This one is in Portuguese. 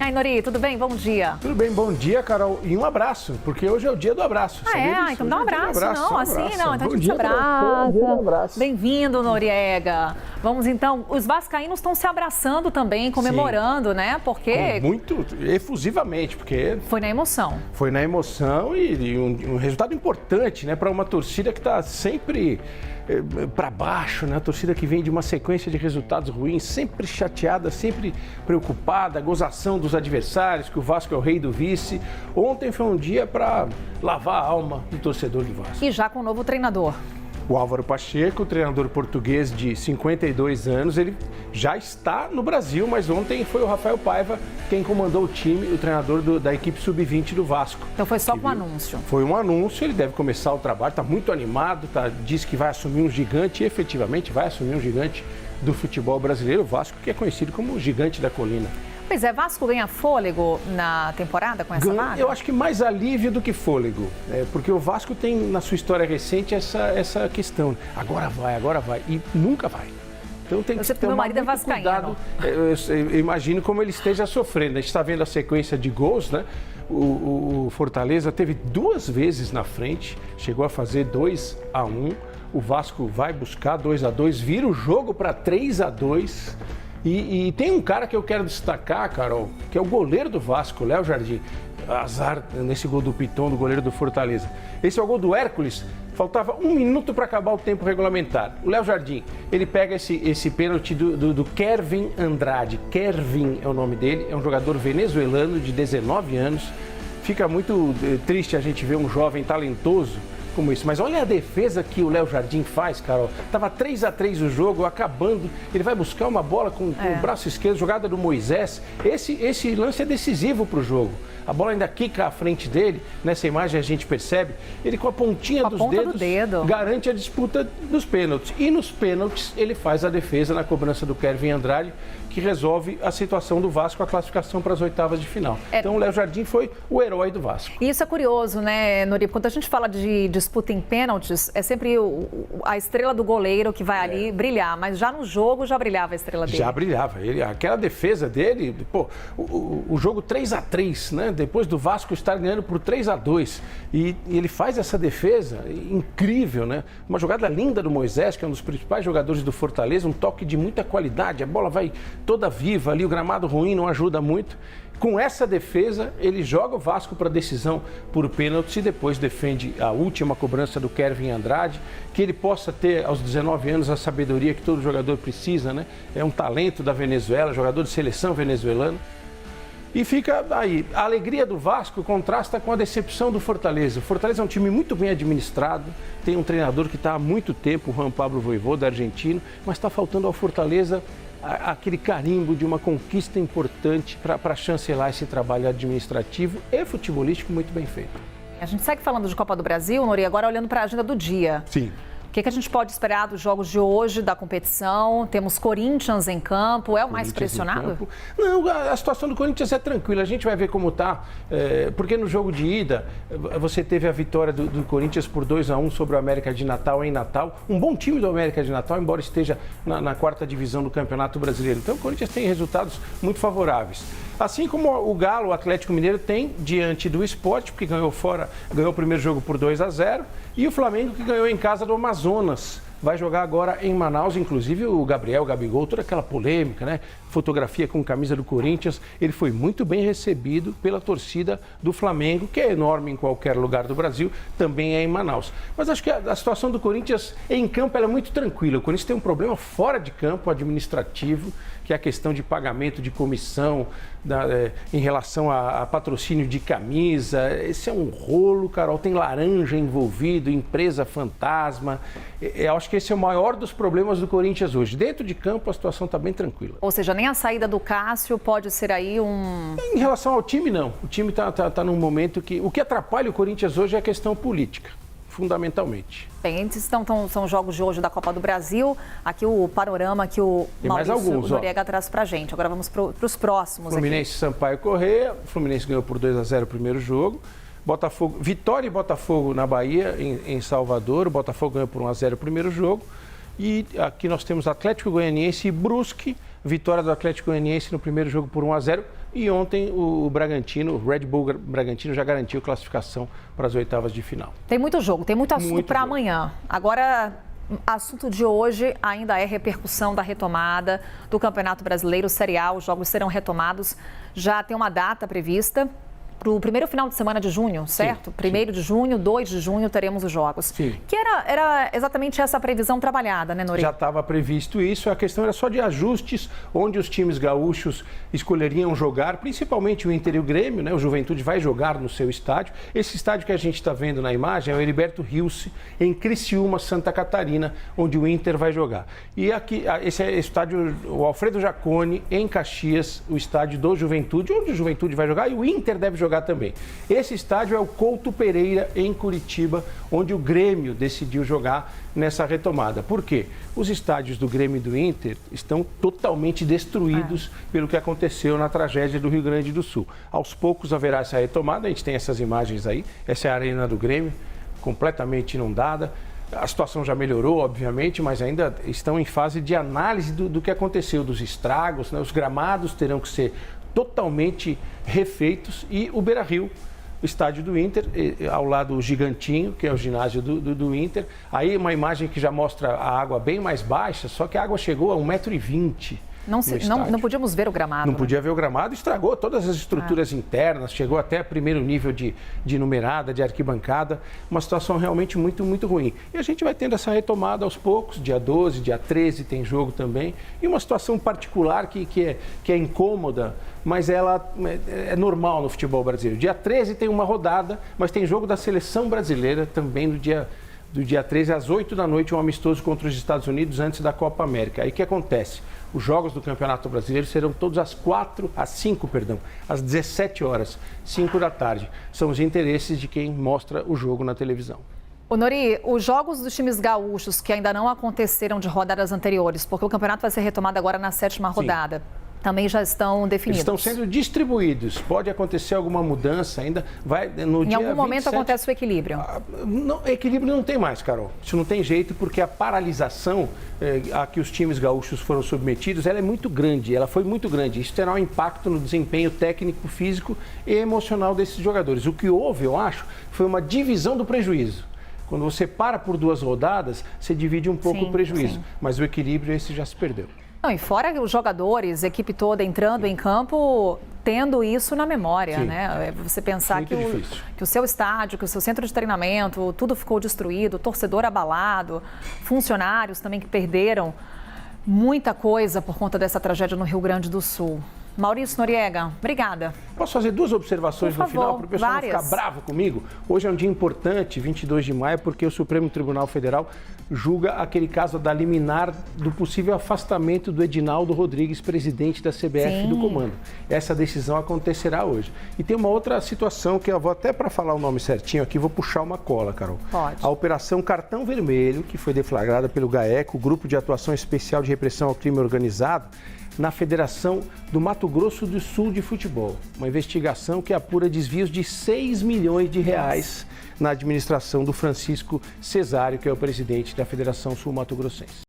aí, Nori, tudo bem? Bom dia. Tudo bem, bom dia, Carol. E um abraço, porque hoje é o dia do abraço. Então dá um abraço. Então a gente se abraça. Bem-vindo, Noriega. Vamos então, os vascaínos estão se abraçando também, comemorando, né? Porque... Muito efusivamente, porque... Foi na emoção. Foi na emoção e um resultado importante, né? Para uma torcida que está sempre para baixo, né? A torcida que vem de uma sequência de resultados ruins, sempre chateada, sempre preocupada, gozação dos adversários, que o Vasco é o rei do vice. Ontem foi um dia para lavar a alma do torcedor do Vasco. E já com o novo treinador. O Álvaro Pacheco, treinador português de 52 anos, ele já está no Brasil, mas ontem foi o Rafael Paiva quem comandou o time, o treinador da equipe sub-20 do Vasco. Então foi só um anúncio. Foi um anúncio, ele deve começar o trabalho, está muito animado, disse que vai assumir um gigante, e efetivamente vai assumir um gigante do futebol brasileiro, o Vasco, que é conhecido como o gigante da colina. Pois é, Vasco ganha fôlego na temporada com essa vaga? Eu acho que mais alívio do que fôlego, porque o Vasco tem na sua história recente essa questão. Agora vai, e nunca vai. Então tem que tomar muito cuidado. Eu imagino como ele esteja sofrendo. A gente está vendo a sequência de gols, né? O Fortaleza teve 2 vezes na frente, chegou a fazer 2-1. O Vasco vai buscar 2-2, vira o jogo para 3-2. E tem um cara que eu quero destacar, Carol, que é o goleiro do Vasco, Léo Jardim. Azar nesse gol do Piton, do goleiro do Fortaleza. Esse é o gol do Hércules. Faltava 1 minuto para acabar o tempo regulamentar. O Léo Jardim, ele pega esse pênalti do Kervin Andrade. Kervin é o nome dele, é um jogador venezuelano de 19 anos. Fica muito triste a gente ver um jovem talentoso como isso. Mas olha a defesa que o Léo Jardim faz, Carol. Tava 3-3 o jogo, acabando. Ele vai buscar uma bola com o braço esquerdo, jogada do Moisés. Esse lance é decisivo para o jogo. A bola ainda quica à frente dele. Nessa imagem a gente percebe. Ele com a pontinha dos dedos garante a disputa dos pênaltis. E nos pênaltis ele faz a defesa na cobrança do Kervin Andrade, que resolve a situação do Vasco, a classificação para as oitavas de final. Então o Léo Jardim foi o herói do Vasco. E isso é curioso, né, Nori? Quando a gente fala de disputa em pênaltis, é sempre a estrela do goleiro que vai ali brilhar, mas já no jogo já brilhava a estrela dele. Já brilhava. Aquela defesa dele, o jogo 3-3, né? Depois do Vasco estar ganhando por 3-2. E ele faz essa defesa incrível, né? Uma jogada linda do Moisés, que é um dos principais jogadores do Fortaleza, um toque de muita qualidade, a bola vai toda viva ali, o gramado ruim não ajuda muito. Com essa defesa, ele joga o Vasco para decisão por pênalti e depois defende a última cobrança do Kervin Andrade, que ele possa ter aos 19 anos a sabedoria que todo jogador precisa, né? É um talento da Venezuela, jogador de seleção venezuelano. E fica aí, a alegria do Vasco contrasta com a decepção do Fortaleza. O Fortaleza é um time muito bem administrado, tem um treinador que está há muito tempo, o Juan Pablo Voivoda, argentino, mas está faltando ao Fortaleza aquele carimbo de uma conquista importante para chancelar esse trabalho administrativo e futebolístico muito bem feito. A gente segue falando de Copa do Brasil, Nori, agora olhando para a agenda do dia. Sim. O que a gente pode esperar dos jogos de hoje, da competição? Temos Corinthians em campo, é o mais pressionado? Não, a situação do Corinthians é tranquila, a gente vai ver como está, porque no jogo de ida, você teve a vitória do Corinthians por 2-1 sobre o América de Natal em Natal, um bom time do América de Natal, embora esteja na 4ª divisão do Campeonato Brasileiro. Então o Corinthians tem resultados muito favoráveis. Assim como o Galo, o Atlético Mineiro, tem diante do Sport, porque ganhou o primeiro jogo por 2-0, e o Flamengo, que ganhou em casa do Amazonas. Vai jogar agora em Manaus, inclusive o Gabigol, toda aquela polêmica, né? Fotografia com camisa do Corinthians. Ele foi muito bem recebido pela torcida do Flamengo, que é enorme em qualquer lugar do Brasil, também é em Manaus. Mas acho que a situação do Corinthians em campo ela é muito tranquila. O Corinthians tem um problema fora de campo administrativo, que é a questão de pagamento de comissão em relação a patrocínio de camisa. Esse é um rolo, Carol, tem laranja envolvido, empresa fantasma. Eu acho que esse é o maior dos problemas do Corinthians hoje. Dentro de campo a situação está bem tranquila. Ou seja, nem a saída do Cássio pode ser aí um... Em relação ao time, não. O time está num momento que... O que atrapalha o Corinthians hoje é a questão política, fundamentalmente. Bem, então são jogos de hoje da Copa do Brasil. Aqui o panorama que o Maurício Noriega traz pra gente. Agora vamos para os próximos. Fluminense e Sampaio Corrêa. O Fluminense ganhou por 2-0 o primeiro jogo. Vitória e Botafogo na Bahia, em Salvador. O Botafogo ganhou por 1-0 o primeiro jogo. E aqui nós temos Atlético Goianiense e Brusque. Vitória do Atlético Goianiense no primeiro jogo por 1-0. E ontem o Bragantino, o Red Bull Bragantino já garantiu classificação para as oitavas de final. Tem muito jogo, tem muito assunto para amanhã. Agora, assunto de hoje ainda é repercussão da retomada do Campeonato Brasileiro Série A. Os jogos serão retomados, já tem uma data prevista para o primeiro final de semana de junho, certo? 1º de junho, 2 de junho teremos os jogos. Sim. Que era exatamente essa previsão trabalhada, né, Nori? Já estava previsto isso, a questão era só de ajustes, onde os times gaúchos escolheriam jogar, principalmente o Inter e o Grêmio, né? O Juventude vai jogar no seu estádio. Esse estádio que a gente está vendo na imagem é o Heriberto Hilse, em Criciúma, Santa Catarina, onde o Inter vai jogar. E aqui, esse é o estádio, o Alfredo Jaconi, em Caxias, o estádio do Juventude, onde o Juventude vai jogar e o Inter deve jogar também. Esse estádio é o Couto Pereira, em Curitiba, onde o Grêmio decidiu jogar nessa retomada. Por quê? Os estádios do Grêmio e do Inter estão totalmente destruídos pelo que aconteceu na tragédia do Rio Grande do Sul. Aos poucos haverá essa retomada, a gente tem essas imagens aí, essa é a arena do Grêmio, completamente inundada. A situação já melhorou, obviamente, mas ainda estão em fase de análise do que aconteceu, dos estragos, né? Os gramados terão que ser totalmente refeitos e o Beira-Rio, o estádio do Inter, ao lado do Gigantinho, que é o ginásio do Inter. Aí uma imagem que já mostra a água bem mais baixa, só que a água chegou a 1,20 m. Não podíamos ver o gramado. Não podia ver o gramado, estragou todas as estruturas internas, chegou até primeiro nível de numerada, de arquibancada, uma situação realmente muito, muito ruim. E a gente vai tendo essa retomada aos poucos, dia 12, dia 13 tem jogo também, e uma situação particular que é incômoda, mas ela é normal no futebol brasileiro. Dia 13 tem uma rodada, mas tem jogo da seleção brasileira também do dia 13 às 8 da noite, um amistoso contra os Estados Unidos antes da Copa América. Aí o que acontece? Os jogos do Campeonato Brasileiro serão todos às 17 horas, 5 da tarde. São os interesses de quem mostra o jogo na televisão. Ô Nori, os jogos dos times gaúchos que ainda não aconteceram de rodadas anteriores, porque o campeonato vai ser retomado agora na 7ª rodada. Sim. Também já estão definidos. Eles estão sendo distribuídos. Pode acontecer alguma mudança ainda. Em algum momento acontece o equilíbrio. Equilíbrio não tem mais, Carol. Isso não tem jeito porque a paralisação a que os times gaúchos foram submetidos, ela é muito grande. Ela foi muito grande. Isso terá um impacto no desempenho técnico, físico e emocional desses jogadores. O que houve, eu acho, foi uma divisão do prejuízo. Quando você para por 2 rodadas, você divide um pouco o prejuízo. Sim. Mas o equilíbrio esse já se perdeu. Não, e fora os jogadores, a equipe toda entrando em campo, tendo isso na memória, sim, né? Você pensar que o seu estádio, que o seu centro de treinamento, tudo ficou destruído, torcedor abalado, funcionários também que perderam muita coisa por conta dessa tragédia no Rio Grande do Sul. Maurício Noriega, obrigada. Posso fazer 2 observações no final para o pessoal não ficar bravo comigo? Hoje é um dia importante, 22 de maio, porque o Supremo Tribunal Federal julga aquele caso da liminar do possível afastamento do Edinaldo Rodrigues, presidente da CBF, sim, do comando. Essa decisão acontecerá hoje. E tem uma outra situação que eu vou até para falar o nome certinho aqui, vou puxar uma cola, Carol. Pode. A Operação Cartão Vermelho, que foi deflagrada pelo GAECO, o Grupo de Atuação Especial de Repressão ao Crime Organizado, na Federação do Mato Grosso do Sul de Futebol. Uma investigação que apura desvios de 6 milhões de reais na administração do Francisco Cesário, que é o presidente da Federação Sul Mato Grossense.